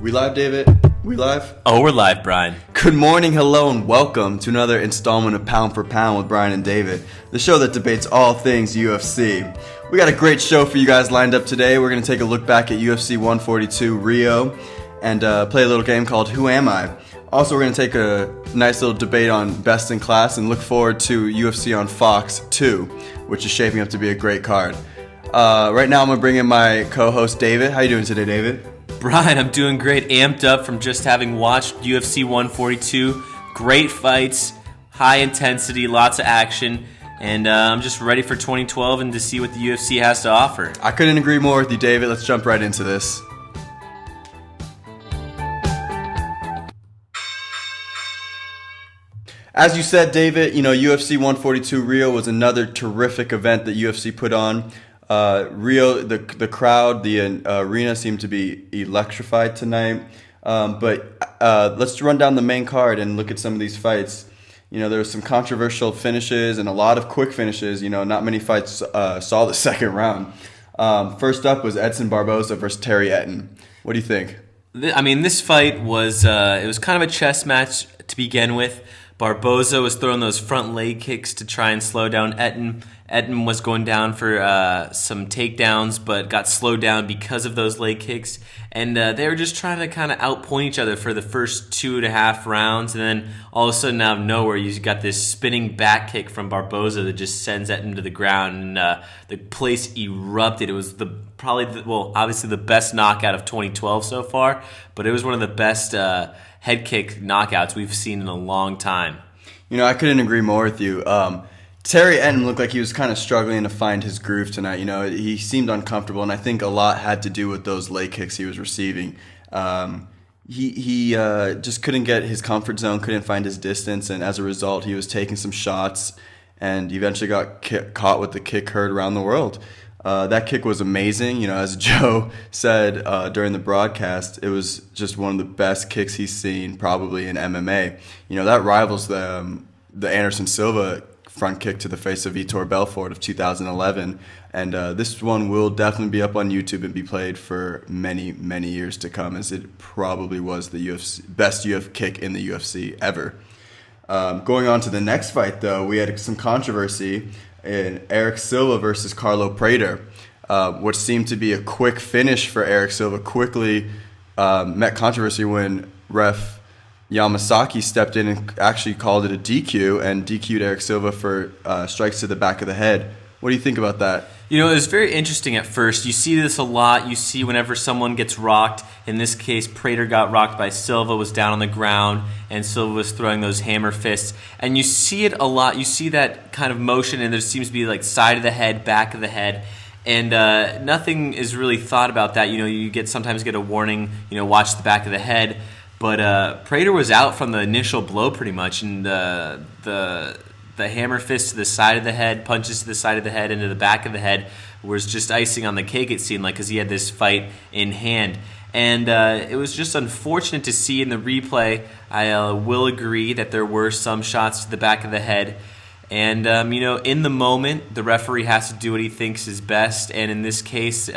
We live, David? We live? Oh, we're live, Brian. Good morning, hello, and welcome to another installment of Pound for Pound with Brian and David, the show that debates all things UFC. We got a great show for you guys lined up today. We're going to take a look back at UFC 142 Rio and play a little game called Who Am I? Also, we're going to take a nice little debate on Best in Class and look forward to UFC on Fox 2, which is shaping up to be a great card. Right now, I'm going to bring in my co-host, David. How you doing today, David? Brian, I'm doing great. Amped up from just having watched UFC 142. Great fights, high intensity, lots of action, and I'm just ready for 2012 and to see what the UFC has to offer. I couldn't agree more with you, David. Let's jump right into this. As you said, David, UFC 142 Rio was another terrific event that UFC put on. Rio, the crowd, the arena seemed to be electrified tonight. But let's run down the main card and look at some of these fights. There was some controversial finishes and a lot of quick finishes. Not many fights saw the second round. First up was Edson Barboza versus Terry Etten. What do you think? This fight was it was kind of a chess match to begin with. Barboza was throwing those front leg kicks to try and slow down Etten. Etten was going down for some takedowns, but got slowed down because of those leg kicks. And they were just trying to kind of outpoint each other for the first 2.5 rounds. And then all of a sudden, out of nowhere, you got this spinning back kick from Barboza that just sends Etten to the ground. And the place erupted. It was obviously the best knockout of 2012 so far, but it was one of the best head kick knockouts we've seen in a long time. I couldn't agree more with you. Terry Etten looked like he was kind of struggling to find his groove tonight. He seemed uncomfortable, and I think a lot had to do with those leg kicks he was receiving. He just couldn't get his comfort zone, couldn't find his distance, and as a result, he was taking some shots and eventually got caught with the kick heard around the world. That kick was amazing. As Joe said during the broadcast, it was just one of the best kicks he's seen probably in MMA. That rivals the Anderson Silva front kick to the face of Vitor Belfort of 2011. And this one will definitely be up on YouTube and be played for many, many years to come, as it probably was the best kick in the UFC ever. Going on to the next fight, though, we had some controversy in Eric Silva versus Carlo Prater, which seemed to be a quick finish for Eric Silva. Quickly met controversy when ref Yamasaki stepped in and actually called it a DQ and DQ'd Eric Silva for strikes to the back of the head. What do you think about that? It was very interesting at first. You see this a lot. You see whenever someone gets rocked. In this case, Prater got rocked by Silva, was down on the ground, and Silva was throwing those hammer fists. And you see it a lot. You see that kind of motion, and there seems to be like side of the head, back of the head. And nothing is really thought about that. You sometimes get a warning, watch the back of the head. But Prater was out from the initial blow pretty much, and the hammer fist to the side of the head, punches to the side of the head, into the back of the head was just icing on the cake, it seemed like, because he had this fight in hand. And it was just unfortunate to see in the replay. I will agree that there were some shots to the back of the head. And, in the moment, the referee has to do what he thinks is best. And in this case,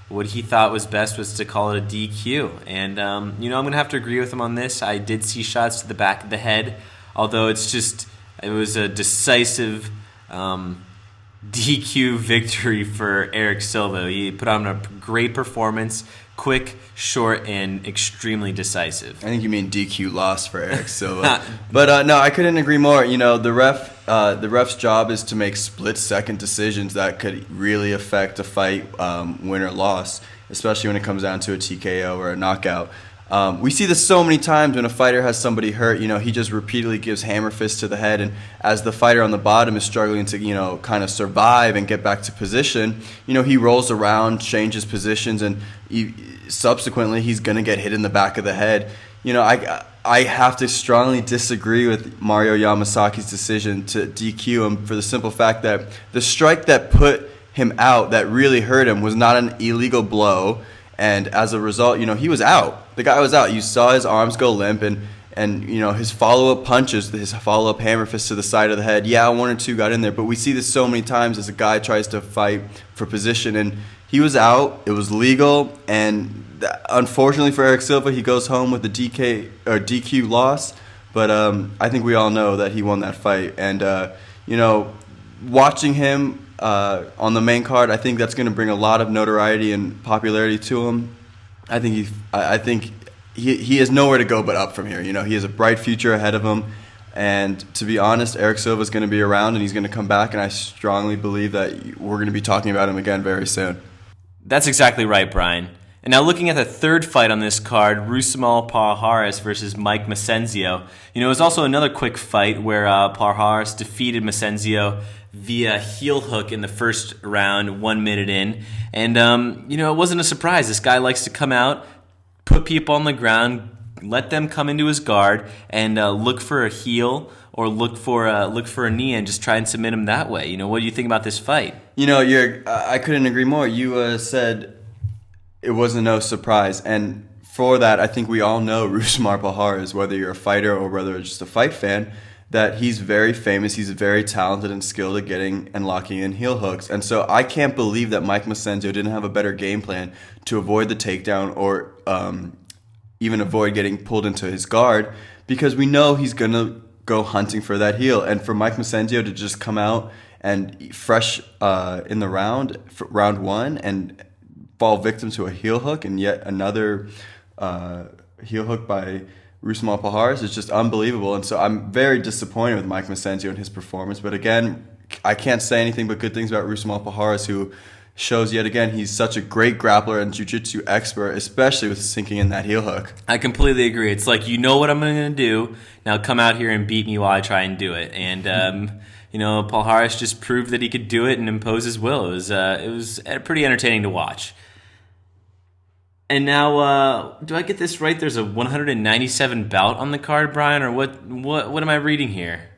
what he thought was best was to call it a DQ. And, I'm going to have to agree with him on this. I did see shots to the back of the head, although it was a decisive DQ victory for Eric Silva. He put on a great performance, quick, short, and extremely decisive. I think you mean DQ loss for Eric Silva. But no, I couldn't agree more. The ref's job is to make split-second decisions that could really affect a fight, win or loss, especially when it comes down to a TKO or a knockout. We see this so many times when a fighter has somebody hurt. He just repeatedly gives hammer fists to the head, and as the fighter on the bottom is struggling to kind of survive and get back to position, he rolls around, changes positions, and subsequently he's going to get hit in the back of the head. I have to strongly disagree with Mario Yamasaki's decision to DQ him for the simple fact that the strike that put him out, that really hurt him, was not an illegal blow. And as a result, he was out. The guy was out. You saw his arms go limp, and his follow-up punches, his follow-up hammer fist to the side of the head. Yeah, 1 or 2 got in there, but we see this so many times as a guy tries to fight for position, and he was out. It was legal, and unfortunately for Eric Silva, he goes home with a DQ loss. But I think we all know that he won that fight. And, watching him on the main card, I think that's going to bring a lot of notoriety and popularity to him. I think he has nowhere to go but up from here. He has a bright future ahead of him. And to be honest, Eric Silva is going to be around and he's going to come back. And I strongly believe that we're going to be talking about him again very soon. That's exactly right, Brian. And now looking at the third fight on this card, Rusamal Palhares versus Mike Macenzio. It was also another quick fight where Palhares defeated Macenzio via heel hook in the first round, 1 minute in. And, it wasn't a surprise. This guy likes to come out, put people on the ground, let them come into his guard, and look for a heel or look for a knee and just try and submit him that way. What do you think about this fight? I couldn't agree more. You said it wasn't no surprise. And for that, I think we all know Rusmar Palhares, whether you're a fighter or whether it's just a fight fan, that he's very famous. He's very talented and skilled at getting and locking in heel hooks. And so I can't believe that Mike Macenzio didn't have a better game plan to avoid the takedown or even avoid getting pulled into his guard, because we know he's going to go hunting for that heel. And for Mike Macenzio to just come out and fresh in the round one, and fall victim to a heel hook and yet another heel hook by Rusmar Palhares is just unbelievable. And so I'm very disappointed with Mike Macenzio and his performance. But again, I can't say anything but good things about Rusmar Palhares, who shows yet again he's such a great grappler and jiu-jitsu expert, especially with sinking in that heel hook. I completely agree. It's like, what I'm going to do. Now come out here and beat me while I try and do it. And, Palhares just proved that he could do it and impose his will. It was pretty entertaining to watch. And now, do I get this right? There's a 197 bout on the card, Brian, or what am I reading here?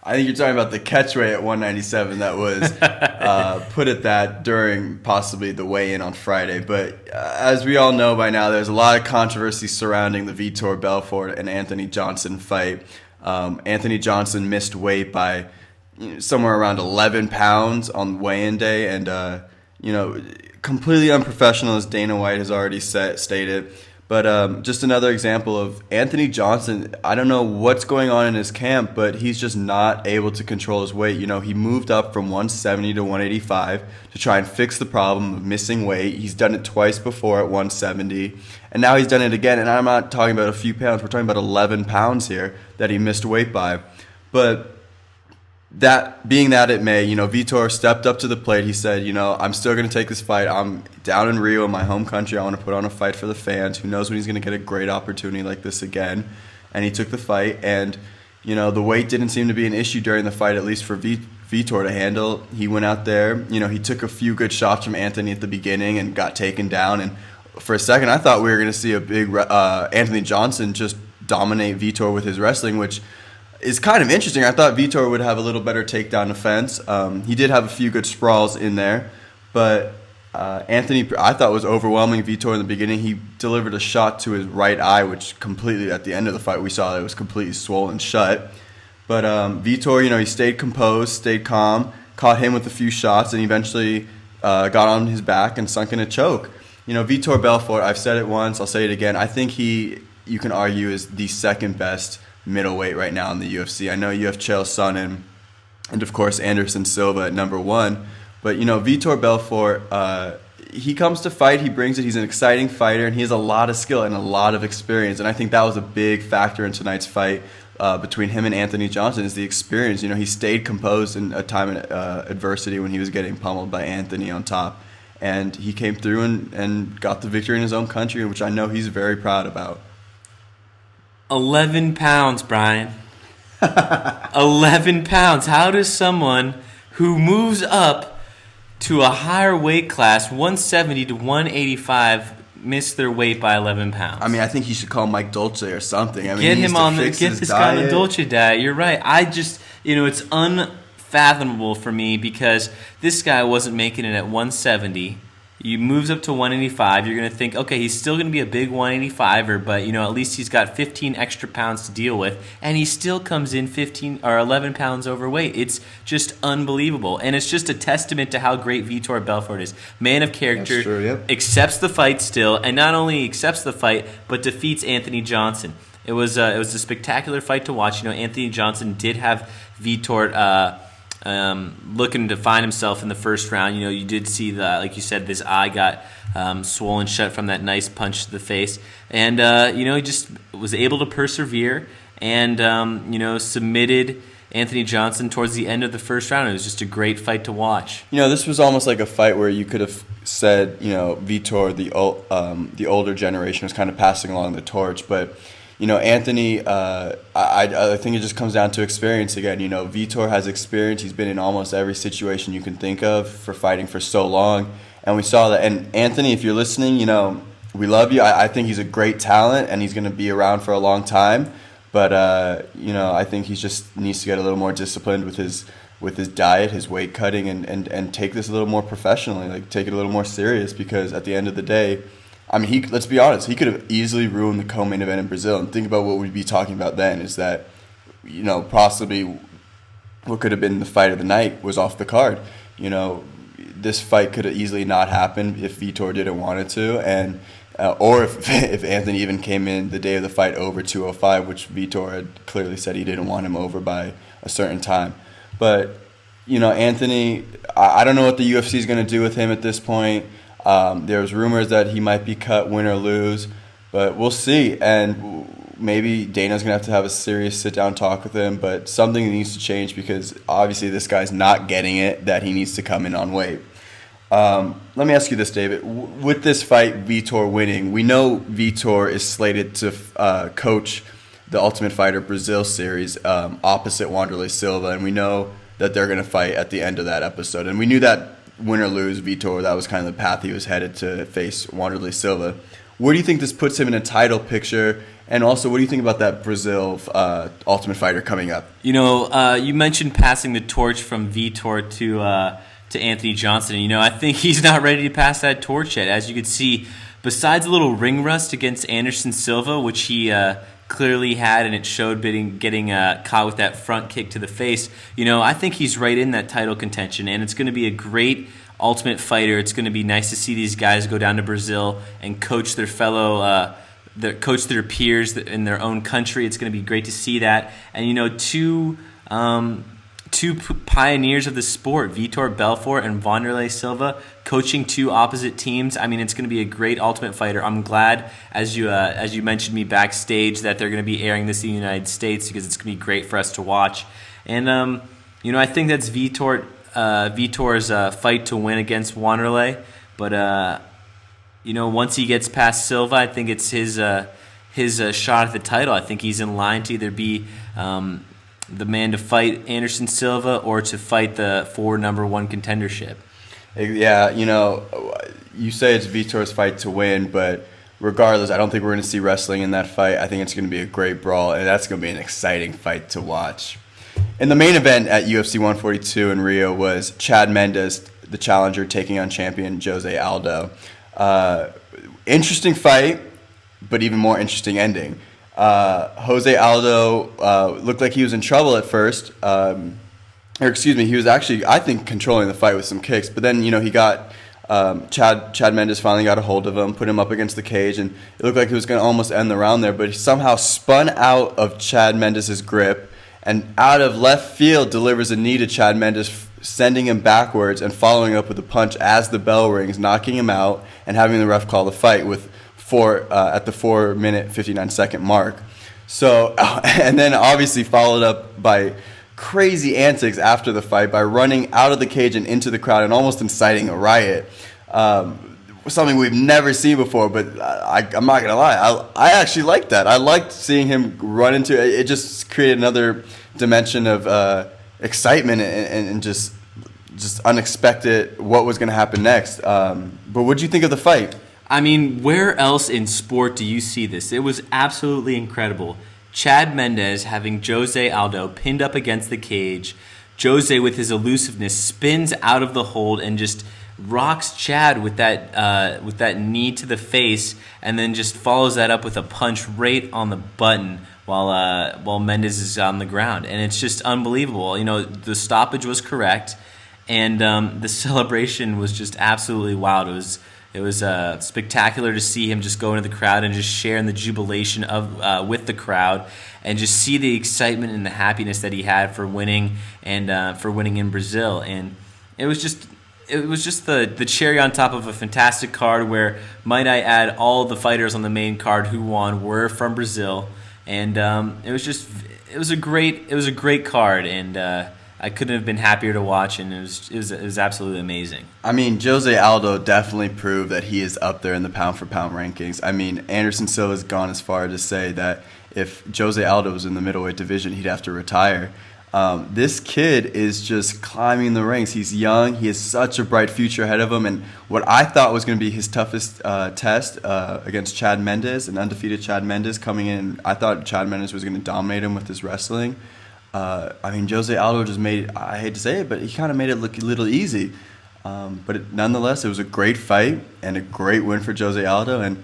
I think you're talking about the catch weight at 197 that was put at that during possibly the weigh-in on Friday. But as we all know by now, there's a lot of controversy surrounding the Vitor Belfort and Anthony Johnson fight. Anthony Johnson missed weight by somewhere around 11 pounds on weigh-in day, and completely unprofessional, as Dana White has already stated. But just another example of Anthony Johnson. I don't know what's going on in his camp, but he's just not able to control his weight. He moved up from 170 to 185 to try and fix the problem of missing weight. He's done it twice before at 170, and now he's done it again. And I'm not talking about a few pounds. We're talking about 11 pounds here that he missed weight by. But that being that it may, Vitor stepped up to the plate. He said, I'm still going to take this fight. I'm down in Rio, in my home country. I want to put on a fight for the fans. Who knows when he's going to get a great opportunity like this again. And he took the fight. And, the weight didn't seem to be an issue during the fight, at least for Vitor to handle. He went out there. He took a few good shots from Anthony at the beginning and got taken down. And for a second, I thought we were going to see a big Anthony Johnson just dominate Vitor with his wrestling, which is kind of interesting. I thought Vitor would have a little better takedown defense. He did have a few good sprawls in there, but Anthony, I thought, was overwhelming Vitor in the beginning. He delivered a shot to his right eye, which completely, at the end of the fight, we saw that it was completely swollen shut. But Vitor, he stayed composed, stayed calm, caught him with a few shots, and eventually got on his back and sunk in a choke. Vitor Belfort, I've said it once, I'll say it again. I think you can argue, is the second best middleweight right now in the UFC. I know you have Chael Sonnen and of course Anderson Silva at number one, but Vitor Belfort, he comes to fight, he brings it, he's an exciting fighter, and he has a lot of skill and a lot of experience, and I think that was a big factor in tonight's fight between him and Anthony Johnson, is the experience. He stayed composed in a time of adversity when he was getting pummeled by Anthony on top, and he came through and got the victory in his own country, which I know he's very proud about. 11 pounds, Brian. 11 pounds. How does someone who moves up to a higher weight class, 170 to 185, miss their weight by 11 pounds? I think you should call Mike Dolce or something. Get this guy on the Dolce diet. You're right. It's unfathomable for me, because this guy wasn't making it at 170. He moves up to 185. You're going to think, okay, he's still going to be a big 185er, but at least he's got 15 extra pounds to deal with, and he still comes in 15 or 11 pounds overweight. It's just unbelievable, and it's just a testament to how great Vitor Belfort is. Man of character, That's true, yep. accepts the fight still, and not only accepts the fight, but defeats Anthony Johnson. It was a spectacular fight to watch. Anthony Johnson did have Vitor looking to find himself in the first round. You did see like you said, this eye got swollen shut from that nice punch to the face, and he just was able to persevere and submitted Anthony Johnson towards the end of the first round. It was just a great fight to watch. This was almost like a fight where you could have said, Vitor, the older generation, was kind of passing along the torch, but. Anthony, I think it just comes down to experience again. Vitor has experience. He's been in almost every situation you can think of for fighting for so long. And we saw that. And Anthony, if you're listening, we love you. I think he's a great talent, and he's going to be around for a long time. But, I think he just needs to get a little more disciplined with his diet, his weight cutting, and take this a little more professionally, like take it a little more serious, because at the end of the day, let's be honest, he could have easily ruined the co-main event in Brazil. And think about what we'd be talking about then is that, possibly what could have been the fight of the night was off the card. This fight could have easily not happened if Vitor didn't want it to. And or if Anthony even came in the day of the fight over 205, which Vitor had clearly said he didn't want him over by a certain time. But, Anthony, I don't know what the UFC is going to do with him at this point. There's rumors that he might be cut, win or lose, but we'll see. And maybe Dana's going to have a serious sit-down talk with him, but something needs to change because obviously this guy's not getting it, that he needs to come in on weight. Let me ask you this, David. With this fight, Vitor winning, we know Vitor is slated to coach the Ultimate Fighter Brazil series opposite Wanderlei Silva, and we know that they're going to fight at the end of that episode. And we knew that win or lose, Vitor, that was kind of the path he was headed to face Wanderlei Silva. Where do you think this puts him in a title picture? And also, what do you think about that Brazil Ultimate Fighter coming up? You mentioned passing the torch from Vitor to Anthony Johnson. And, I think he's not ready to pass that torch yet. As you can see, besides a little ring rust against Anderson Silva, which he clearly had, and it showed getting caught with that front kick to the face. I think he's right in that title contention, and it's going to be a great Ultimate Fighter. It's going to be nice to see these guys go down to Brazil and coach their coach their peers in their own country. It's going to be great to see that. And two pioneers of the sport, Vitor Belfort and Wanderlei Silva, coaching two opposite teams. It's going to be a great Ultimate Fighter. I'm glad, as you mentioned me backstage, that they're going to be airing this in the United States because it's going to be great for us to watch. And I think that's Vitor's fight to win against Wanderlei. But once he gets past Silva, I think it's his shot at the title. I think he's in line to either be the man to fight Anderson Silva or to fight for number one contendership. Yeah, you say it's Vitor's fight to win, but regardless, I don't think we're going to see wrestling in that fight. I think it's going to be a great brawl, and that's going to be an exciting fight to watch. In the main event at UFC 142 in Rio was Chad Mendes, the challenger, taking on champion Jose Aldo. Interesting fight, but even more interesting ending. Jose Aldo looked like he was in trouble at first. He was actually, I think, controlling the fight with some kicks. But then, he got Chad Mendes finally got a hold of him, put him up against the cage, and it looked like he was going to almost end the round there. But he somehow spun out of Chad Mendes' grip and out of left field delivers a knee to Chad Mendes, sending him backwards and following up with a punch as the bell rings, knocking him out and having the ref call the fight at the 4-minute 59-second mark. So, and then obviously followed up by crazy antics after the fight by running out of the cage and into the crowd and almost inciting a riot. Something we've never seen before, but I'm not gonna lie, I actually liked that. I liked seeing him run into it. It just created another dimension of excitement and just unexpected what was gonna happen next. But what did you think of the fight? Where else in sport do you see this? It was absolutely incredible. Chad Mendes having Jose Aldo pinned up against the cage. Jose, with his elusiveness, spins out of the hold and just rocks Chad with that knee to the face, and then just follows that up with a punch right on the button while Mendes is on the ground, and it's just unbelievable. The stoppage was correct, and the celebration was just absolutely wild. It was spectacular to see him just go into the crowd and just share in the jubilation of with the crowd, and just see the excitement and the happiness that he had for winning and for winning in Brazil. And it was just the cherry on top of a fantastic card where, might I add, all the fighters on the main card who won were from Brazil, and it was a great card, and I couldn't have been happier to watch, and it was absolutely amazing. I mean, Jose Aldo definitely proved that he is up there in the pound-for-pound rankings. I mean, Anderson Silva's gone as far to say that if Jose Aldo was in the middleweight division, he'd have to retire. This kid is just climbing the ranks. He's young. He has such a bright future ahead of him. And what I thought was going to be his toughest test against Chad Mendes, an undefeated Chad Mendes coming in, I thought Chad Mendes was going to dominate him with his wrestling. I mean, Jose Aldo just made, I hate to say it, but he kind of made it look a little easy. Nonetheless, it was a great fight and a great win for Jose Aldo. And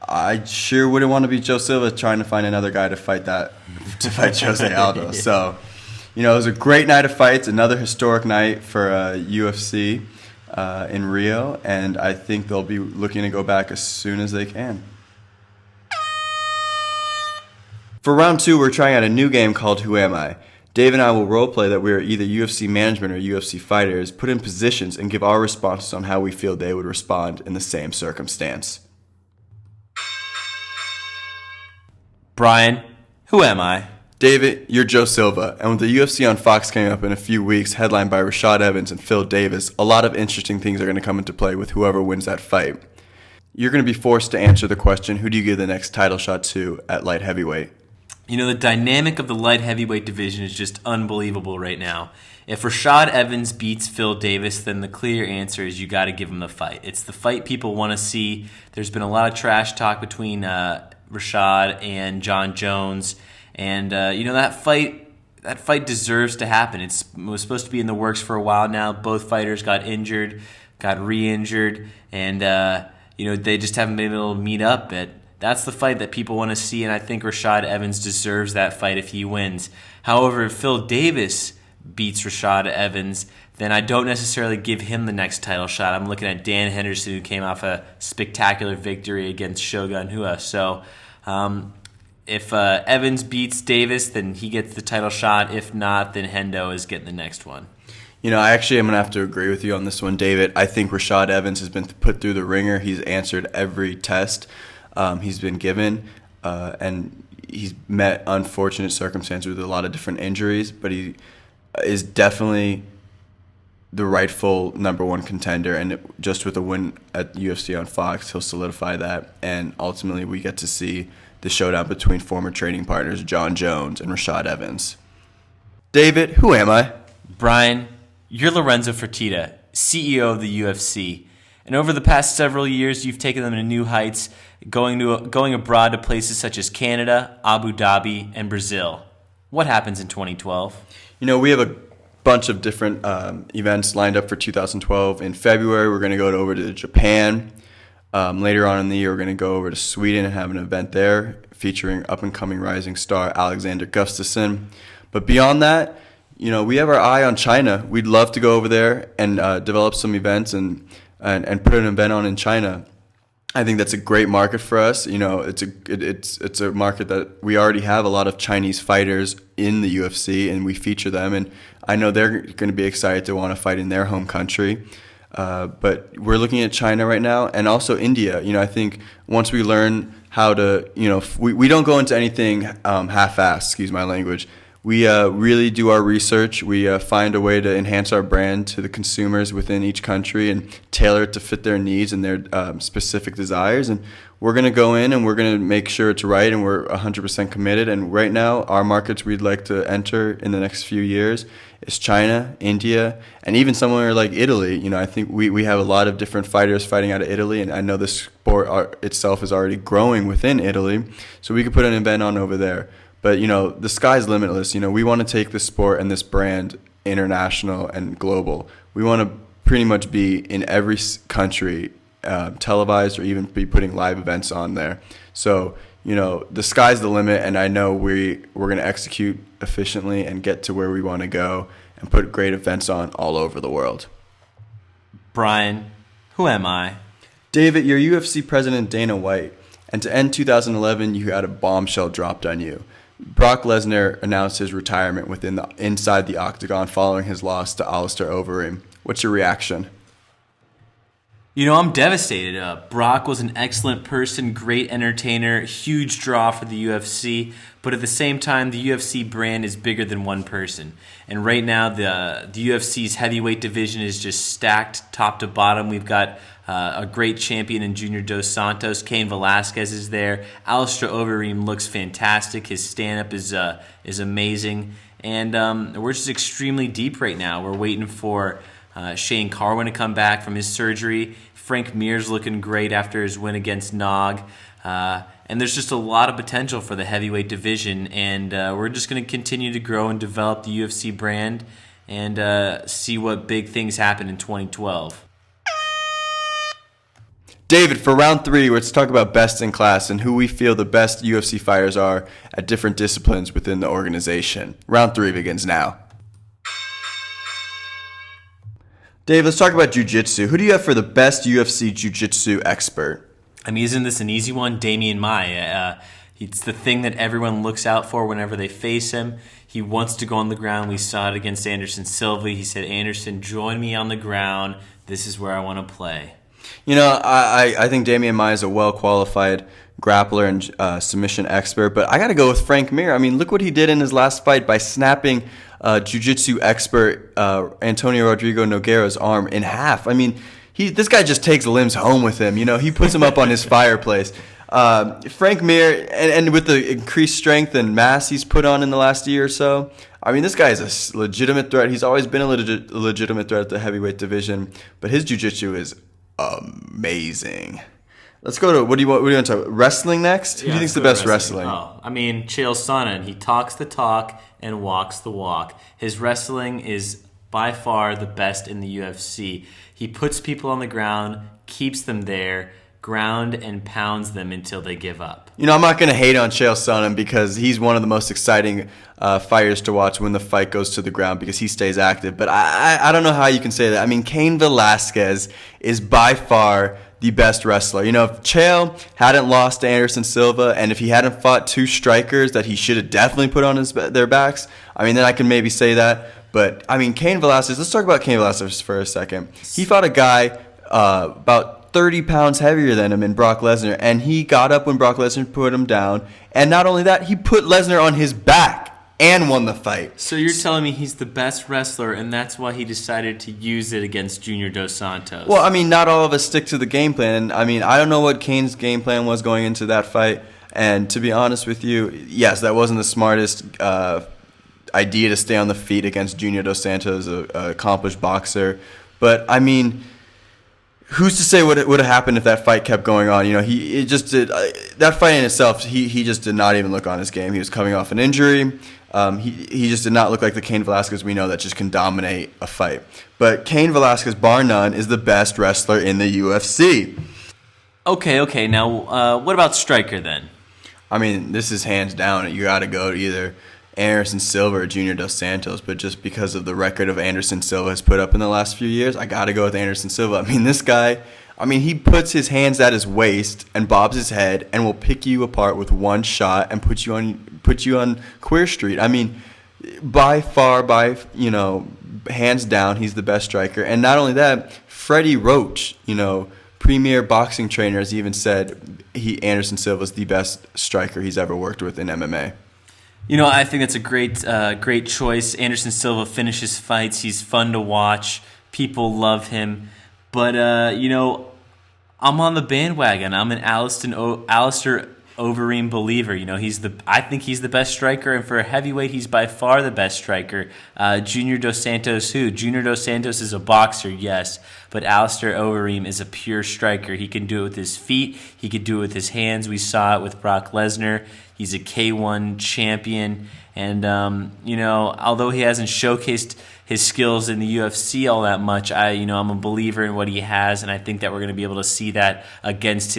I sure wouldn't want to be Joe Silva trying to find another guy to fight Jose Aldo. Yeah. So, it was a great night of fights, another historic night for UFC in Rio. And I think they'll be looking to go back as soon as they can. For round 2, we're trying out a new game called Who Am I? Dave and I will roleplay that we are either UFC management or UFC fighters, put in positions, and give our responses on how we feel they would respond in the same circumstance. Brian, who am I? David, you're Joe Silva, and with the UFC on Fox coming up in a few weeks, headlined by Rashad Evans and Phil Davis, a lot of interesting things are going to come into play with whoever wins that fight. You're going to be forced to answer the question, who do you give the next title shot to at light heavyweight? The dynamic of the light heavyweight division is just unbelievable right now. If Rashad Evans beats Phil Davis, then the clear answer is you got to give him the fight. It's the fight people want to see. There's been a lot of trash talk between Rashad and John Jones, and that fight deserves to happen. It was supposed to be in the works for a while now. Both fighters got injured, got re-injured, and they just haven't been able to meet up. That's the fight that people want to see, and I think Rashad Evans deserves that fight if he wins. However, if Phil Davis beats Rashad Evans, then I don't necessarily give him the next title shot. I'm looking at Dan Henderson, who came off a spectacular victory against Shogun Rua. So if Evans beats Davis, then he gets the title shot. If not, then Hendo is getting the next one. I actually am going to have to agree with you on this one, David. I think Rashad Evans has been put through the ringer. He's answered every test he's been given, and he's met unfortunate circumstances with a lot of different injuries, but he is definitely the rightful number one contender, and just with a win at UFC on Fox, he'll solidify that, and ultimately we get to see the showdown between former training partners John Jones and Rashad Evans. David, who am I? Brian, you're Lorenzo Fertitta, CEO of the UFC. And over the past several years, you've taken them to new heights, going abroad to places such as Canada, Abu Dhabi, and Brazil. What happens in 2012? We have a bunch of different events lined up for 2012. In February, we're going to go over to Japan. Later on in the year, we're going to go over to Sweden and have an event there featuring up-and-coming rising star Alexander Gustafsson. But beyond that, we have our eye on China. We'd love to go over there and develop some events and put an event on in China. I think that's a great market for us. It's a market that we already have a lot of Chinese fighters in the UFC, and we feature them. And I know they're going to be excited to want to fight in their home country. But we're looking at China right now, and also India. I think once we learn how to, we don't go into anything half-assed. Excuse my language. We really do our research. We find a way to enhance our brand to the consumers within each country and tailor it to fit their needs and their specific desires. And we're going to go in and we're going to make sure it's right, and we're 100% committed. And right now, our markets we'd like to enter in the next few years is China, India, and even somewhere like Italy. I think we have a lot of different fighters fighting out of Italy, and I know the sport itself is already growing within Italy, so we could put an event on over there. But, the sky's limitless. We want to take this sport and this brand international and global. We want to pretty much be in every country, televised, or even be putting live events on there. So, the sky's the limit, and I know we're going to execute efficiently and get to where we want to go and put great events on all over the world. Brian, who am I? David, you're UFC President Dana White, and to end 2011, you had a bombshell dropped on you. Brock Lesnar announced his retirement inside the octagon following his loss to Alistair Overeem. What's your reaction? I'm devastated. Brock was an excellent person, great entertainer, huge draw for the UFC. But at the same time, the UFC brand is bigger than one person. And right now, the UFC's heavyweight division is just stacked top to bottom. We've got a great champion in Junior Dos Santos. Cain Velasquez is there. Alistair Overeem looks fantastic. His stand-up is amazing. And we're just extremely deep right now. We're waiting for Shane Carwin to come back from his surgery. Frank Mir's looking great after his win against Nog. And there's just a lot of potential for the heavyweight division. And we're just going to continue to grow and develop the UFC brand and see what big things happen in 2012. David, for round 3, let's talk about best in class and who we feel the best UFC fighters are at different disciplines within the organization. Round 3 begins now. Dave, let's talk about jiu-jitsu. Who do you have for the best UFC jiu-jitsu expert? Isn't this an easy one? Damian Maia. It's the thing that everyone looks out for whenever they face him. He wants to go on the ground. We saw it against Anderson Silva. He said, Anderson, join me on the ground. This is where I want to play. I think Damian Maia is a well-qualified grappler and submission expert, but I got to go with Frank Mir. Look what he did in his last fight by snapping jiu-jitsu expert Antonio Rodrigo Nogueira's arm in half. This guy just takes limbs home with him. He puts them up on his fireplace. Frank Mir, and with the increased strength and mass he's put on in the last year or so, this guy is a legitimate threat. He's always been a legitimate threat at the heavyweight division, but his jiu-jitsu is amazing. Let's go to what do you want to talk about? Wrestling next? Who do you think's the best wrestling? Chael Sonnen. He talks the talk and walks the walk. His wrestling is by far the best in the UFC. He puts people on the ground, keeps them there, ground and pounds them until they give up. I'm not going to hate on Chael Sonnen because he's one of the most exciting fighters to watch when the fight goes to the ground because he stays active. But I don't know how you can say that. Cain Velasquez is by far the best wrestler. If Chael hadn't lost to Anderson Silva and if he hadn't fought 2 strikers that he should have definitely put on their backs, then I can maybe say that. But, Cain Velasquez, let's talk about Cain Velasquez for a second. He fought a guy about 30 pounds heavier than him in Brock Lesnar, and he got up when Brock Lesnar put him down. And not only that, he put Lesnar on his back and won the fight. So you're telling me he's the best wrestler, and that's why he decided to use it against Junior Dos Santos? Well, not all of us stick to the game plan. I don't know what Cain's game plan was going into that fight. And to be honest with you, yes, that wasn't the smartest idea to stay on the feet against Junior Dos Santos, an accomplished boxer. But, who's to say what would have happened if that fight kept going on? He just did that fight in itself. He just did not even look on his game. He was coming off an injury. He just did not look like the Cain Velasquez we know that just can dominate a fight. But Cain Velasquez, bar none, is the best wrestler in the UFC. Okay. Now, what about striker then? This is hands down. You got to go to either Anderson Silva or Junior Dos Santos, but just because of the record of Anderson Silva has put up in the last few years, I got to go with Anderson Silva. This guy, he puts his hands at his waist and bobs his head and will pick you apart with one shot and put you on Queer Street. By far, hands down, he's the best striker. And not only that, Freddie Roach, premier boxing trainer, has even said Anderson Silva is the best striker he's ever worked with in MMA. I think that's a great choice. Anderson Silva finishes fights. He's fun to watch. People love him. But, I'm on the bandwagon. I'm an Alistair Overeem believer. I think he's the best striker, and for a heavyweight, he's by far the best striker. Junior Dos Santos, who? Junior Dos Santos is a boxer, yes, but Alistair Overeem is a pure striker. He can do it with his feet. He could do it with his hands. We saw it with Brock Lesnar. He's a K1 champion, and although he hasn't showcased his skills in the UFC all that much, I'm a believer in what he has, and I think that we're going to be able to see that against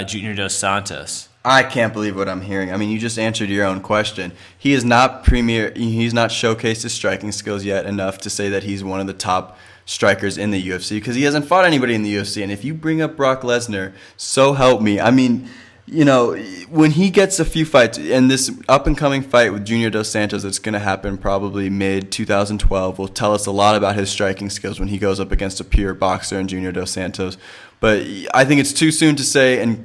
Junior Dos Santos. I can't believe what I'm hearing. I mean, you just answered your own question. He's not showcased his striking skills yet enough to say that he's one of the top strikers in the UFC, because he hasn't fought anybody in the UFC. And if you bring up Brock Lesnar, so help me. I mean, when he gets a few fights, and this up-and-coming fight with Junior Dos Santos that's going to happen probably mid-2012 will tell us a lot about his striking skills when he goes up against a pure boxer in Junior Dos Santos. But I think it's too soon to say and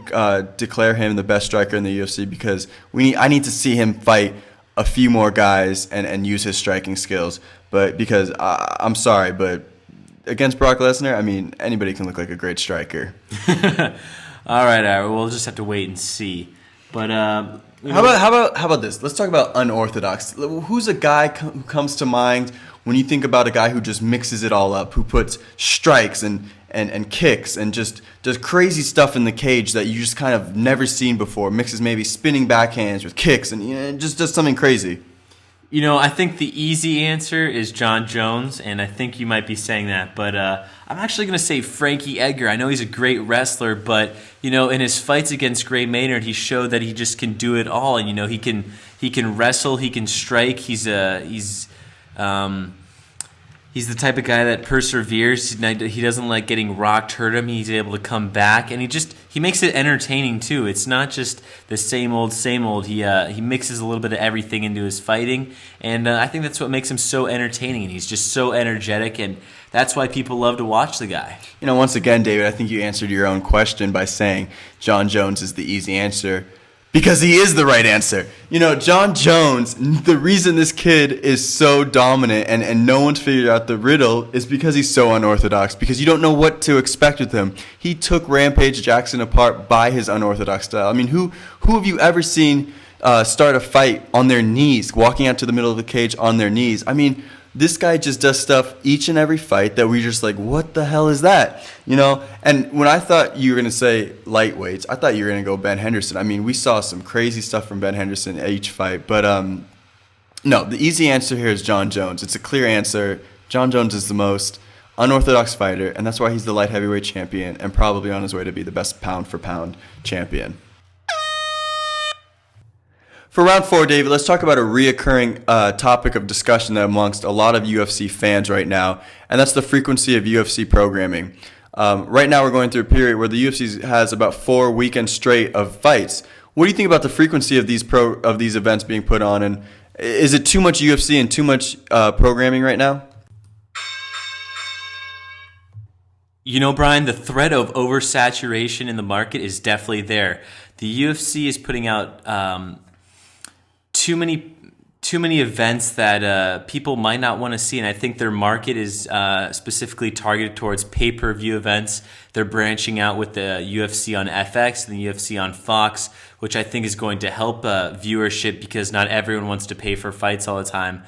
declare him the best striker in the UFC, because I need to see him fight a few more guys and use his striking skills. But because I'm sorry, but against Brock Lesnar, I mean, anybody can look like a great striker. All right, we'll just have to wait and see. But how about this? Let's talk about unorthodox. Who's a guy who comes to mind when you think about a guy who just mixes it all up, who puts strikes and kicks and just does crazy stuff in the cage that you just kind of never seen before? Mixes maybe spinning backhands with kicks and just does something crazy. I think the easy answer is John Jones, and I think you might be saying that, but I'm actually going to say Frankie Edgar. I know he's a great wrestler, but in his fights against Gray Maynard, he showed that he just can do it all, and he can wrestle, he can strike. He's the type of guy that perseveres. He doesn't let getting rocked hurt him. He's able to come back, and he makes it entertaining too. It's not just the same old, same old. He mixes a little bit of everything into his fighting, and I think that's what makes him so entertaining. And he's just so energetic, and that's why people love to watch the guy. Once again, David, I think you answered your own question by saying John Jones is the easy answer, because he is the right answer. John Jones, the reason this kid is so dominant and no one's figured out the riddle is because he's so unorthodox, because you don't know what to expect with him. He took Rampage Jackson apart by his unorthodox style. I mean, who have you ever seen start a fight on their knees, walking out to the middle of the cage on their knees? I mean, this guy just does stuff each and every fight that we just like, what the hell is that? And when I thought you were going to say lightweights, I thought you were going to go Ben Henderson. I mean, we saw some crazy stuff from Ben Henderson each fight. But no, the easy answer here is John Jones. It's a clear answer. John Jones is the most unorthodox fighter, and that's why he's the light heavyweight champion and probably on his way to be the best pound-for-pound champion. For round 4, David, let's talk about a reoccurring topic of discussion amongst a lot of UFC fans right now, and that's the frequency of UFC programming. Right now we're going through a period where the UFC has about 4 weekends straight of fights. What do you think about the frequency of these events being put on, and is it too much UFC and too much programming right now? Brian, the threat of oversaturation in the market is definitely there. The UFC is putting out too many events that people might not want to see, and I think their market is specifically targeted towards pay-per-view events. They're branching out with the UFC on FX and the UFC on Fox, which I think is going to help viewership, because not everyone wants to pay for fights all the time.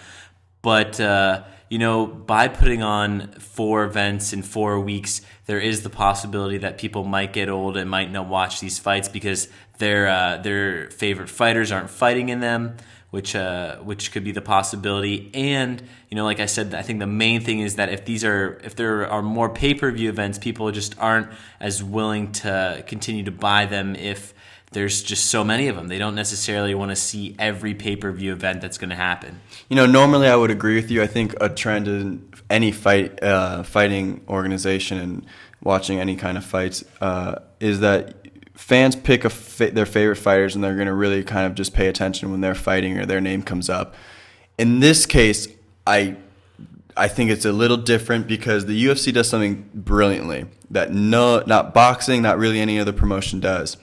But by putting on 4 events in 4 weeks, there is the possibility that people might get old and might not watch these fights because their favorite fighters aren't fighting in them, which could be the possibility. And like I said, I think the main thing is that if there are more pay-per-view events, people just aren't as willing to continue to buy them if there's just so many of them. They don't necessarily want to see every pay-per-view event that's going to happen. Normally I would agree with you. I think a trend in any fighting organization and watching any kind of fights is that fans pick their favorite fighters, and they're going to really kind of just pay attention when they're fighting or their name comes up. In this case, I think it's a little different because the UFC does something brilliantly that not boxing, not really any other promotion does.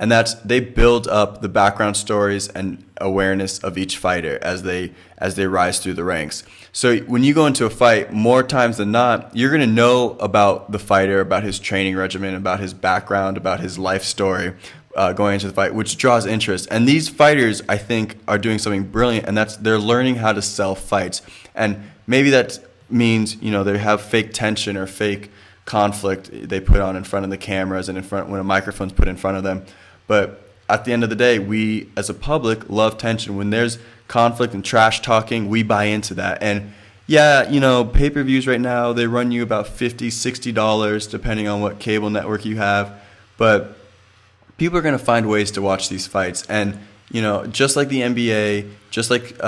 And they build up the background stories and awareness of each fighter as they rise through the ranks. So when you go into a fight, more times than not, you're going to know about the fighter, about his training regimen, about his background, about his life story going into the fight, which draws interest. And these fighters, I think, are doing something brilliant, and they're learning how to sell fights. And maybe that means, they have fake tension or fake conflict they put on in front of the cameras and when a microphone's put in front of them. But at the end of the day, we as a public love tension. When there's conflict and trash talking, we buy into that. And yeah, pay-per-views right now, they run you about $50, $60 depending on what cable network you have. But people are going to find ways to watch these fights. And, just like the NBA, just like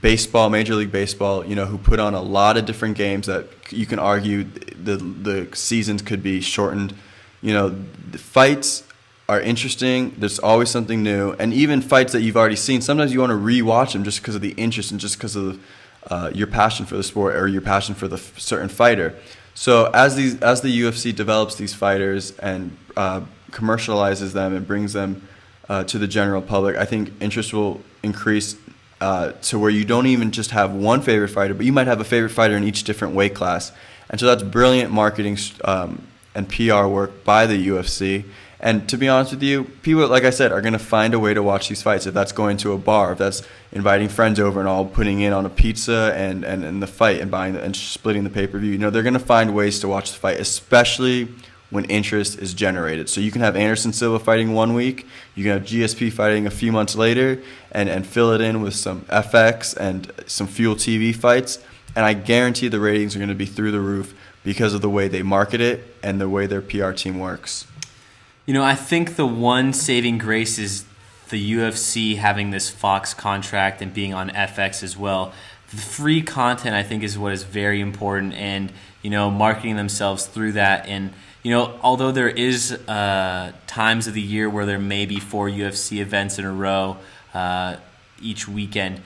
baseball, Major League Baseball, who put on a lot of different games that you can argue the seasons could be shortened. The fights are interesting. There's always something new. And even fights that you've already seen, sometimes you want to rewatch them just because of the interest and just because of your passion for the sport or your passion for the certain fighter. So as the UFC develops these fighters and commercializes them and brings them to the general public, I think interest will increase to where you don't even just have one favorite fighter, but you might have a favorite fighter in each different weight class. And so that's brilliant marketing and PR work by the UFC. And to be honest with you, people, like I said, are going to find a way to watch these fights. If that's going to a bar, if that's inviting friends over and all putting in on a pizza and the fight and buying and splitting the pay-per-view, they're going to find ways to watch the fight, especially when interest is generated. So you can have Anderson Silva fighting one week, you can have GSP fighting a few months later, and fill it in with some FX and some Fuel TV fights. And I guarantee the ratings are going to be through the roof because of the way they market it and the way their PR team works. I think the one saving grace is the UFC having this Fox contract and being on FX as well. The free content, I think, is what is very important, and marketing themselves through that. And although there is times of the year where there may be 4 UFC events in a row each weekend,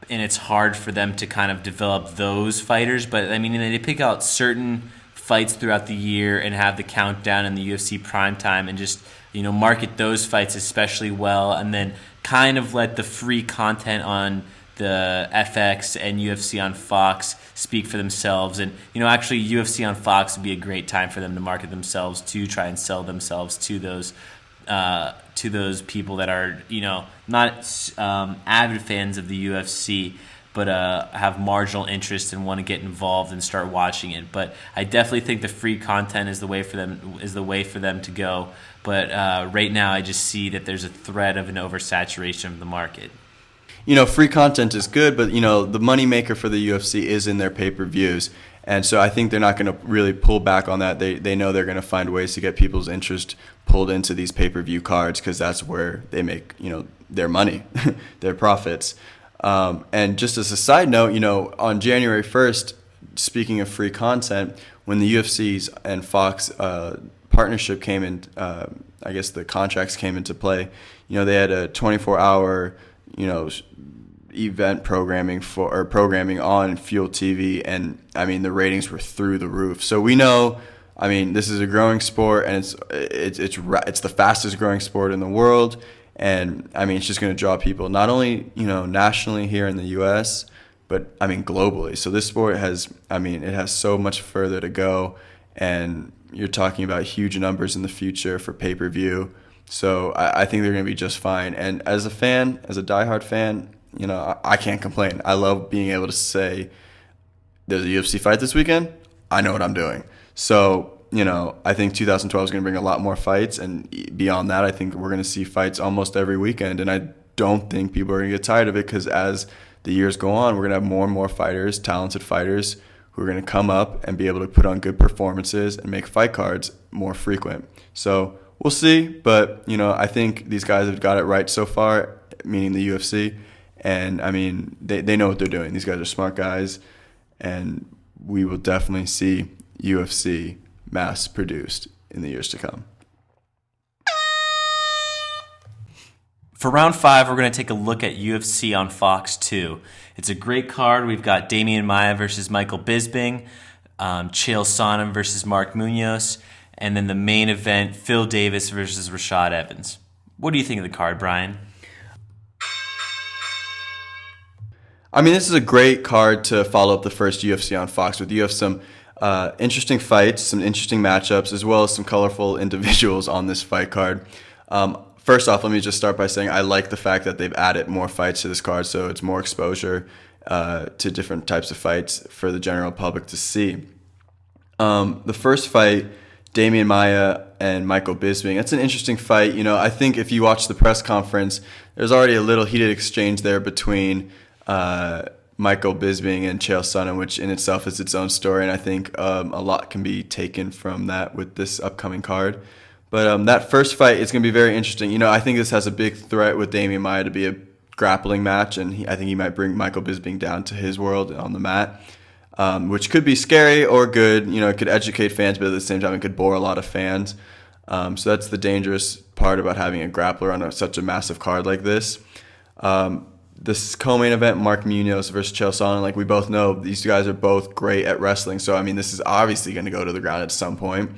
and it's hard for them to kind of develop those fighters, but they pick out certain fights throughout the year and have the countdown in the UFC primetime and just market those fights especially well, and then kind of let the free content on the FX and UFC on Fox speak for themselves. And actually UFC on Fox would be a great time for them to market themselves, to try and sell themselves to those people that are not avid fans of the UFC, but have marginal interest and want to get involved and start watching it. But I definitely think the free content is the way for them to go. But right now, I just see that there's a threat of an oversaturation of the market. Free content is good, but the moneymaker for the UFC is in their pay-per-views, and so I think they're not going to really pull back on that. They know they're going to find ways to get people's interest pulled into these pay-per-view cards because that's where they make their money, their profits. And just as a side note, on January 1st, speaking of free content, when the UFC's and Fox partnership came in, I guess the contracts came into play, they had a 24-hour, event programming on Fuel TV, and the ratings were through the roof. So we know, this is a growing sport, and it's the fastest growing sport in the world. And it's just going to draw people not only nationally here in the U.S., but globally. So this sport has it has so much further to go, and you're talking about huge numbers in the future for pay-per-view. So I think they're going to be just fine. And as a fan, as a diehard fan, I can't complain. I love being able to say, "There's a UFC fight this weekend. I know what I'm doing." So I think 2012 is going to bring a lot more fights, and beyond that, I think we're going to see fights almost every weekend. And I don't think people are going to get tired of it because as the years go on, we're going to have more and more fighters, talented fighters, who are going to come up and be able to put on good performances and make fight cards more frequent. So we'll see, but I think these guys have got it right so far, meaning the UFC, and they know what they're doing. These guys are smart guys, and we will definitely see UFC mass produced in the years to come. For round 5, we're going to take a look at UFC on Fox 2. It's a great card. We've got Damian Maia versus Michael Bisping, Chael Sonnen versus Mark Munoz, And then the main event, Phil Davis versus Rashad Evans. What do you think of the card, Brian? I mean, this is a great card to follow up the first UFC on Fox with. You have some interesting fights, some interesting matchups, as well as some colorful individuals on this fight card. First off, let me just start by saying I like the fact that they've added more fights to this card, so it's more exposure to different types of fights for the general public to see. The first fight, Damian Maia and Michael Bisping, that's an interesting fight. You know, I think if you watch the press conference, there's already a little heated exchange there between Michael Bisping and Chael Sonnen, which in itself is its own story, and I think a lot can be taken from that with this upcoming card. But that first fight is going to be very interesting. You know, I think this has a big threat with Damian Maia to be a grappling match, and I think he might bring Michael Bisping down to his world on the mat. Which could be scary or good. You know, it could educate fans, but at the same time, it could bore a lot of fans. So that's the dangerous part about having a grappler on such a massive card like this. This co-main event, Mark Munoz versus Chael Sonnen, like we both know, these guys are both great at wrestling. So, I mean, this is obviously going to go to the ground at some point.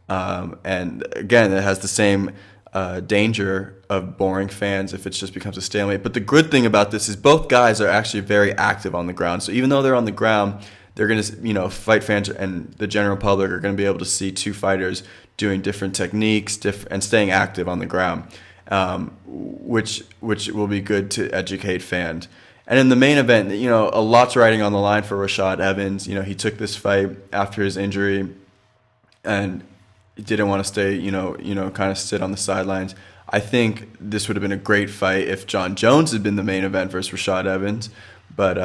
And again, it has the same danger of boring fans if it just becomes a stalemate. But the good thing about this is both guys are actually very active on the ground. So even though they're on the ground, they're going to, you know, fight fans and the general public are going to be able to see two fighters doing different techniques and staying active on the ground, which will be good to educate fans. And in the main event, you know, a lot's riding on the line for Rashad Evans. You know, he took this fight after his injury and didn't want to stay, you know, kind of sit on the sidelines. I think this would have been a great fight if John Jones had been the main event versus Rashad Evans. But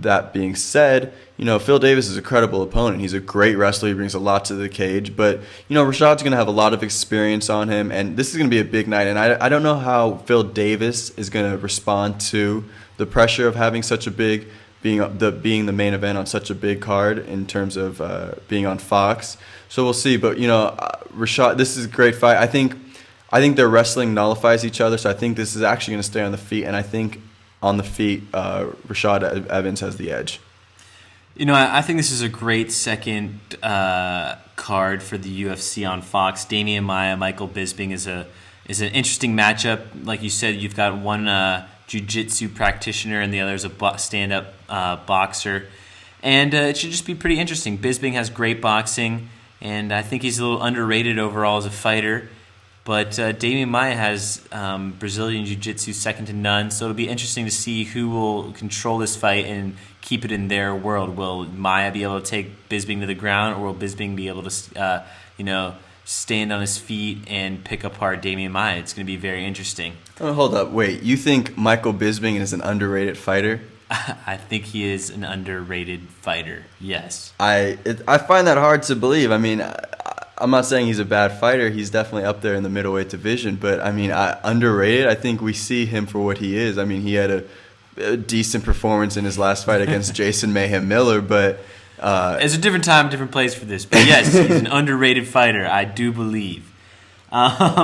that being said, you know, Phil Davis is a credible opponent. He's a great wrestler. He brings a lot to the cage. But, you know, Rashad's going to have a lot of experience on him, and this is going to be a big night. And I don't know how Phil Davis is going to respond to the pressure of having such a big, being the main event on such a big card in terms of being on Fox. So we'll see. But, you know, Rashad, this is a great fight. I think their wrestling nullifies each other, so I think this is actually going to stay on the feet, and I think on the feet, Rashad Evans has the edge. You know, I think this is a great second card for the UFC on Fox. Damian Maia, Michael Bisping is an interesting matchup. Like you said, you've got one jiu-jitsu practitioner and the other is a stand-up boxer. And it should just be pretty interesting. Bisping has great boxing, and I think he's a little underrated overall as a fighter. But Damian Maia has Brazilian Jiu-Jitsu second to none, so it'll be interesting to see who will control this fight and keep it in their world. Will Maia be able to take Bisping to the ground, or will Bisping be able to, stand on his feet and pick apart Damian Maia? It's going to be very interesting. Oh, hold up, wait. You think Michael Bisping is an underrated fighter? I think he is an underrated fighter, yes. I find that hard to believe. I mean, I'm not saying he's a bad fighter. He's definitely up there in the middleweight division. But, I mean, underrated, I think we see him for what he is. I mean, he had a decent performance in his last fight against Jason Mayhem Miller. But it's a different time, different place for this. But, yes, he's an underrated fighter, I do believe.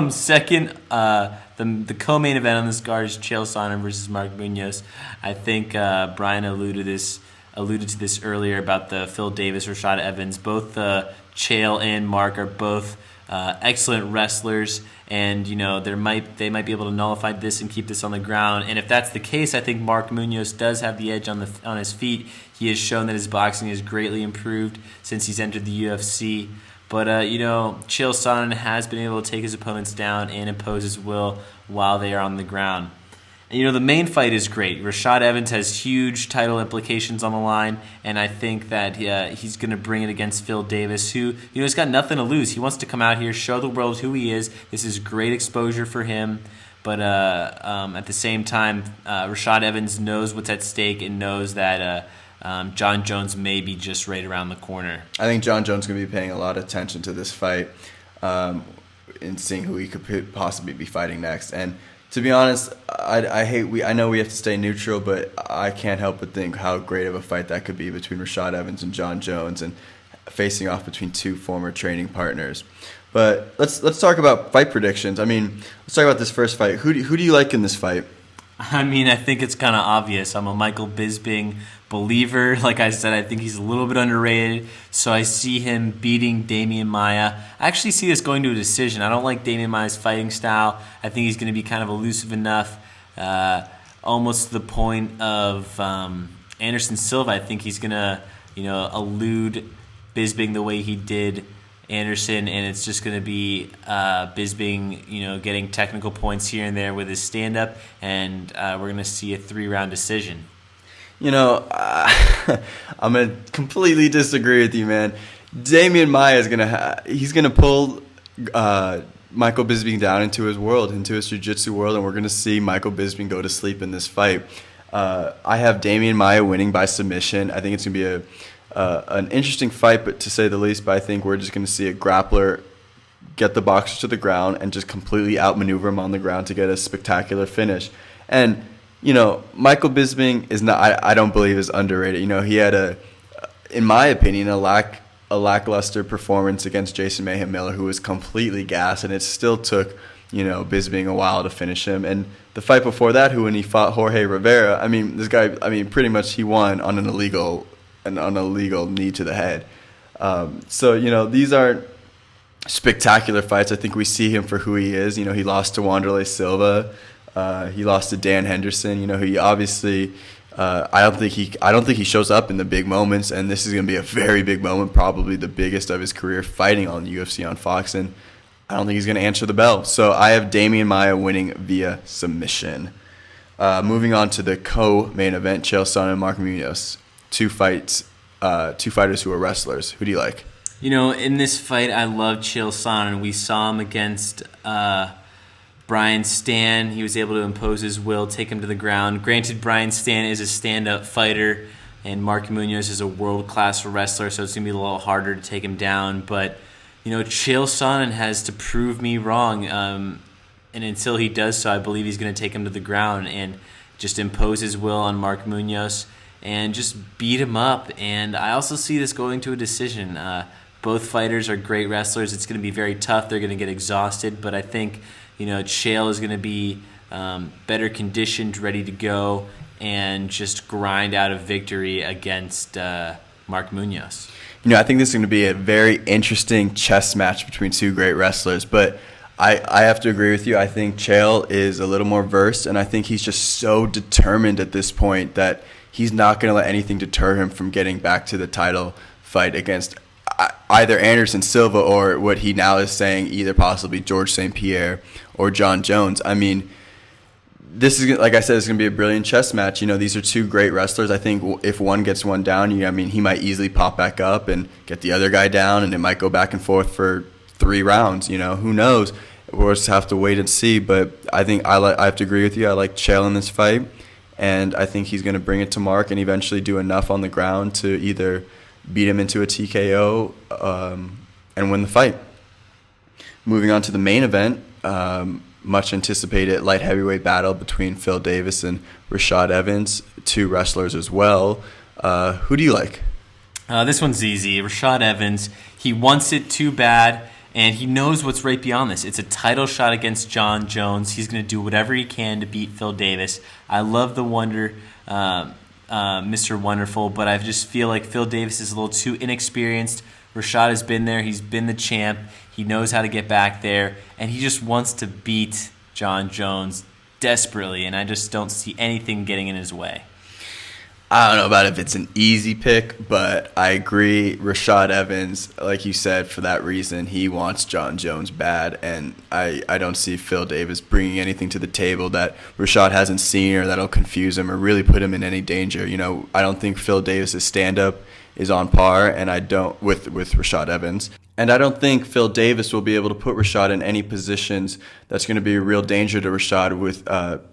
Second, the co-main event on this card is Chael Sonnen versus Mark Munoz. I think Brian alluded to this earlier about the Phil Davis, Rashad Evans. Both Chael and Mark are both excellent wrestlers, and you know they might be able to nullify this and keep this on the ground. And if that's the case, I think Mark Munoz does have the edge on his feet. He has shown that his boxing has greatly improved since he's entered the UFC. But, Chael Sonnen has been able to take his opponents down and impose his will while they are on the ground. And, the main fight is great. Rashad Evans has huge title implications on the line, and I think that he's going to bring it against Phil Davis, who, has got nothing to lose. He wants to come out here, show the world who he is. This is great exposure for him. But at the same time, Rashad Evans knows what's at stake and knows that John Jones may be just right around the corner. I think John Jones is going to be paying a lot of attention to this fight and seeing who he could possibly be fighting next. And to be honest, I know we have to stay neutral, but I can't help but think how great of a fight that could be between Rashad Evans and John Jones, and facing off between two former training partners. But let's talk about fight predictions. I mean, let's talk about this first fight. Who do you like in this fight? I mean, I think it's kind of obvious. I'm a Michael Bisping believer. Like I said, I think he's a little bit underrated. So I see him beating Damian Maia. I actually see this going to a decision. I don't like Damian Maia's fighting style. I think he's going to be kind of elusive enough, almost to the point of Anderson Silva. I think he's going to, elude Bisping the way he did Anderson, and it's just going to be Bisping, getting technical points here and there with his stand-up, and we're going to see a 3-round decision. I'm going to completely disagree with you, man. Damian Maia is he's going to pull Michael Bisping down into his world, into his jiu-jitsu world, and we're going to see Michael Bisping go to sleep in this fight. I have Damian Maia winning by submission. I think it's going to be an interesting fight, but to say the least. But I think we're just going to see a grappler get the boxer to the ground and just completely outmaneuver him on the ground to get a spectacular finish. And Michael Bisping is not. I don't believe is underrated. He had in my opinion, a lackluster performance against Jason Mayhem Miller, who was completely gassed, and it still took Bisping a while to finish him. And the fight before that, when he fought Jorge Rivera, this guy, pretty much he won on an illegal knee to the head. So these aren't spectacular fights. I think we see him for who he is. He lost to Wanderlei Silva. He lost to Dan Henderson. He obviously. I don't think he shows up in the big moments, and this is going to be a very big moment, probably the biggest of his career, fighting on the UFC on Fox. And I don't think he's going to answer the bell. So I have Damian Maia winning via submission. Moving on to the co-main event, Chael Sonnen and Mark Munoz. Two fighters who are wrestlers. Who do you like? In this fight, I love Chael Sonnen. We saw him against Brian Stann. He was able to impose his will, take him to the ground. Granted, Brian Stann is a stand-up fighter, and Mark Munoz is a world-class wrestler, so it's going to be a little harder to take him down. But, Chael Sonnen has to prove me wrong, and until he does so, I believe he's going to take him to the ground and just impose his will on Mark Munoz and just beat him up. And I also see this going to a decision. Both fighters are great wrestlers. It's going to be very tough. They're going to get exhausted, but I think Chael is going to be better conditioned, ready to go, and just grind out a victory against Mark Munoz. I think this is going to be a very interesting chess match between two great wrestlers, but I have to agree with you. I think Chael is a little more versed, and I think he's just so determined at this point that he's not going to let anything deter him from getting back to the title fight against either Anderson Silva or what he now is saying, either possibly George St. Pierre or John Jones. This is, like I said, it's going to be a brilliant chess match. These are two great wrestlers. I think if one gets one down, he might easily pop back up and get the other guy down, and it might go back and forth for 3 rounds. Who knows? We'll just have to wait and see. But I think I have to agree with you. I like Chael in this fight, and I think he's going to bring it to Mark and eventually do enough on the ground to either beat him into a TKO and win the fight. Moving on to the main event, much anticipated light heavyweight battle between Phil Davis and Rashad Evans, two wrestlers as well. Who do you like? This one's easy. Rashad Evans, he wants it too bad, and he knows what's right beyond this. It's a title shot against John Jones. He's going to do whatever he can to beat Phil Davis. I love the Wonder, Mr. Wonderful, but I just feel like Phil Davis is a little too inexperienced. Rashad has been there. He's been the champ. He knows how to get back there, and he just wants to beat John Jones desperately, and I just don't see anything getting in his way. I don't know about if it's an easy pick, but I agree. Rashad Evans, like you said, for that reason, he wants John Jones bad, and I don't see Phil Davis bringing anything to the table that Rashad hasn't seen or that'll confuse him or really put him in any danger. I don't think Phil Davis's stand-up is on par, and I don't with Rashad Evans. And I don't think Phil Davis will be able to put Rashad in any positions that's going to be a real danger to Rashad with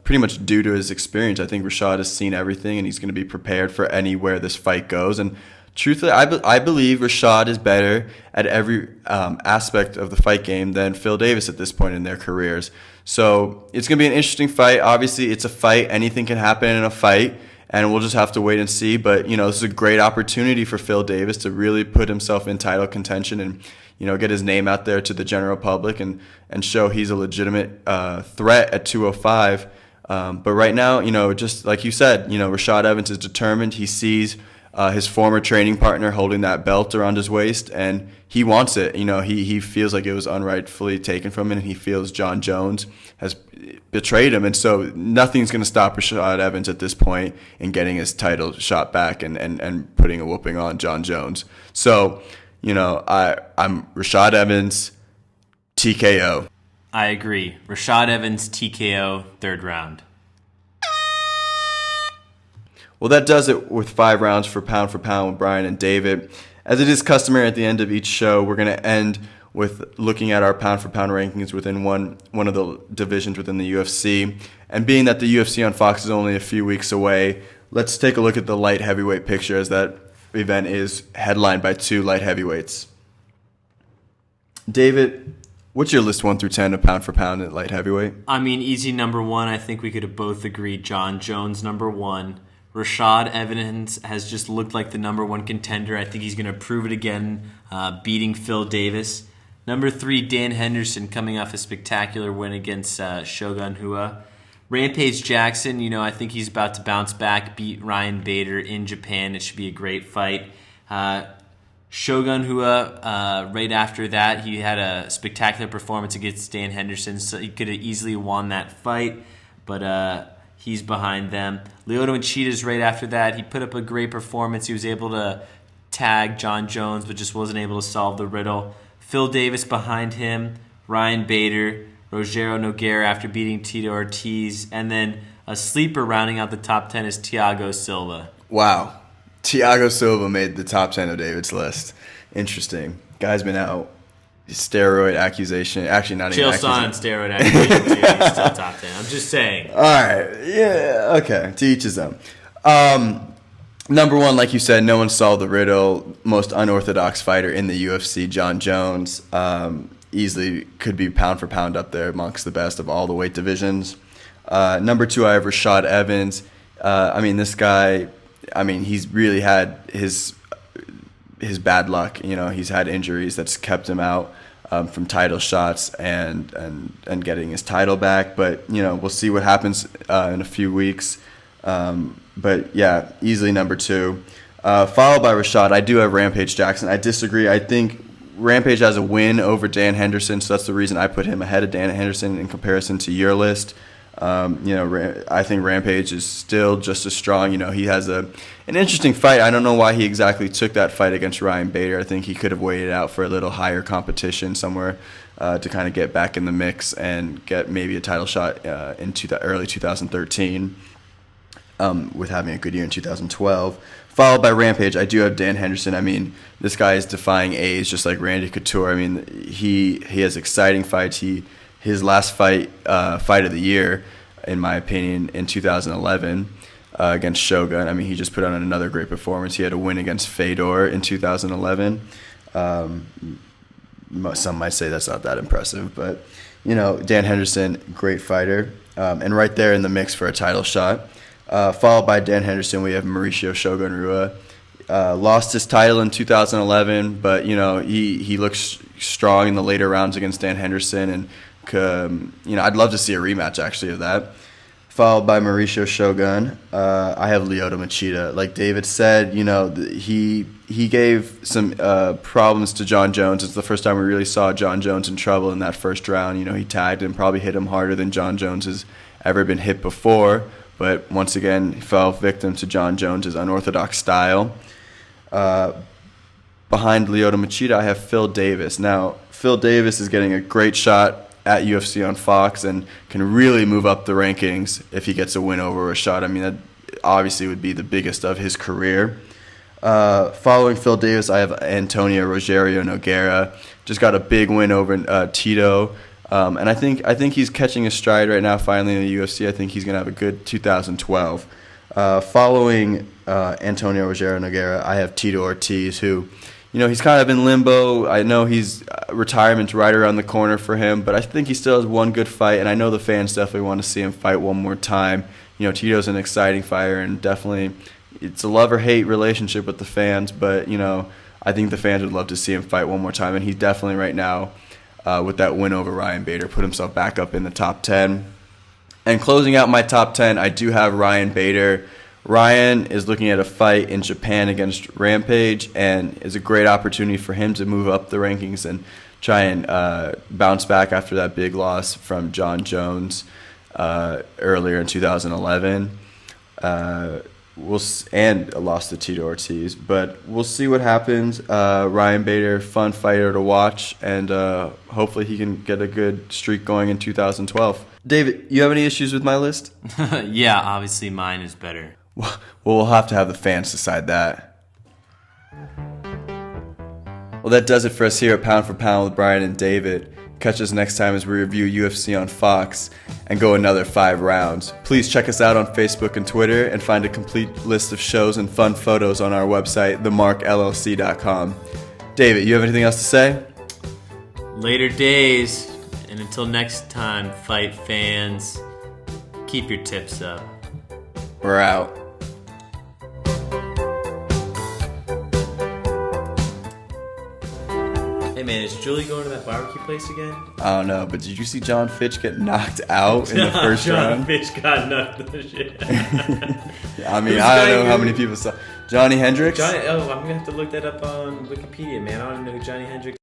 pretty much due to his experience. I think Rashad has seen everything, and he's going to be prepared for anywhere this fight goes. And truthfully, I believe Rashad is better at every aspect of the fight game than Phil Davis at this point in their careers. So it's going to be an interesting fight. Obviously, it's a fight. Anything can happen in a fight. And we'll just have to wait and see. But, this is a great opportunity for Phil Davis to really put himself in title contention and, get his name out there to the general public and show he's a legitimate threat at 205 But right now, just like you said, Rashad Evans is determined. He sees his former training partner holding that belt around his waist, and he wants it. He feels like it was unrightfully taken from him, and he feels John Jones has betrayed him. And so nothing's going to stop Rashad Evans at this point in getting his title shot back and putting a whooping on John Jones. So, I'm Rashad Evans, TKO. I agree. Rashad Evans, TKO, third round. Well, that does it with 5 rounds for pound with Brian and David. As it is customary at the end of each show, we're going to end with looking at our pound for pound rankings within one of the divisions within the UFC. And being that the UFC on Fox is only a few weeks away, let's take a look at the light heavyweight picture, as that event is headlined by 2 light heavyweights. David, what's your list 1 through 10 of pound for pound at light heavyweight? I mean, easy number 1. I think we could have both agreed. John Jones, number 1. Rashad Evans has just looked like the number 1 contender. I think he's going to prove it again, beating Phil Davis. Number 3, Dan Henderson, coming off a spectacular win against Shogun Rua. Rampage Jackson, I think he's about to bounce back, beat Ryan Bader in Japan. It should be a great fight. Shogun Rua, right after that, he had a spectacular performance against Dan Henderson, so he could have easily won that fight, but he's behind them. Lyoto Machida's right after that. He put up a great performance. He was able to tag John Jones, but just wasn't able to solve the riddle. Phil Davis behind him, Ryan Bader, Rogério Nogueira after beating Tito Ortiz, and then a sleeper rounding out the top 10 is Thiago Silva. Wow. Thiago Silva made the top 10 of David's list. Interesting. Guy's been out. Steroid accusation. Actually, not even accusation. Chael Sonnen steroid accusation, too. He's still top 10. I'm just saying. All right. Yeah. Okay. To each his own. Number 1, like you said, no one solved the riddle. Most unorthodox fighter in the UFC, John Jones. Easily could be pound for pound up there amongst the best of all the weight divisions. Number 2, I have Rashad Evans. This guy, he's really had his bad luck. He's had injuries that's kept him out from title shots and getting his title back. But, we'll see what happens in a few weeks. But, yeah, easily number 2. Followed by Rashad, I do have Rampage Jackson. I disagree. I think Rampage has a win over Dan Henderson, so that's the reason I put him ahead of Dan Henderson in comparison to your list. I think Rampage is still just as strong. He has an interesting fight. I don't know why he exactly took that fight against Ryan Bader. I think he could have waited out for a little higher competition somewhere to kind of get back in the mix and get maybe a title shot in early 2013 with having a good year in 2012. Followed by Rampage, I do have Dan Henderson. This guy is defying age, just like Randy Couture. He has exciting fights. His last fight of the year, in my opinion, in 2011 against Shogun. He just put on another great performance. He had a win against Fedor in 2011. Some might say that's not that impressive, but Dan Henderson, great fighter, and right there in the mix for a title shot. Followed by Dan Henderson, we have Mauricio Shogun Rua. Lost his title in 2011, but he looks strong in the later rounds against Dan Henderson, and I'd love to see a rematch actually of that. Followed by Mauricio Shogun, I have Lyoto Machida. Like David said, he gave some problems to John Jones. It's the first time we really saw John Jones in trouble in that first round. He tagged and probably hit him harder than John Jones has ever been hit before. But once again, he fell victim to John Jones' unorthodox style. Behind Lyoto Machida, I have Phil Davis. Now, Phil Davis is getting a great shot at UFC on Fox and can really move up the rankings if he gets a win over Rashad. That obviously would be the biggest of his career. Following Phil Davis, I have Antonio Rogério Nogueira. Just got a big win over Tito. And I think he's catching his stride right now finally in the UFC. I think he's going to have a good 2012. Following Antonio Rogério Nogueira, I have Tito Ortiz, who, he's kind of in limbo. I know retirement's right around the corner for him, but I think he still has one good fight, and I know the fans definitely want to see him fight one more time. Tito's an exciting fighter, and definitely it's a love or hate relationship with the fans, but, I think the fans would love to see him fight one more time, and he definitely right now, with that win over Ryan Bader, put himself back up in the top 10. And closing out my top 10, I do have Ryan Bader. Ryan is looking at a fight in Japan against Rampage, and is a great opportunity for him to move up the rankings and try and bounce back after that big loss from John Jones earlier in 2011. And a loss to Tito Ortiz, but we'll see what happens. Ryan Bader, fun fighter to watch, and hopefully he can get a good streak going in 2012. David, you have any issues with my list? Yeah, obviously mine is better. Well, we'll have to have the fans decide that. Well, that does it for us here at Pound for Pound with Brian and David. Catch us next time as we review UFC on Fox and go another 5 rounds. Please check us out on Facebook and Twitter, and find a complete list of shows and fun photos on our website, themarkllc.com. David, you have anything else to say? Later days, and until next time, fight fans, keep your tips up. We're out. Hey man, is Julie going to that barbecue place again? I don't know, but did you see John Fitch get knocked out in the first John round? Fitch got knocked the shit. I mean, I don't know how many people saw. Johnny Hendricks? I'm gonna have to look that up on Wikipedia, man. I don't even know who Johnny Hendricks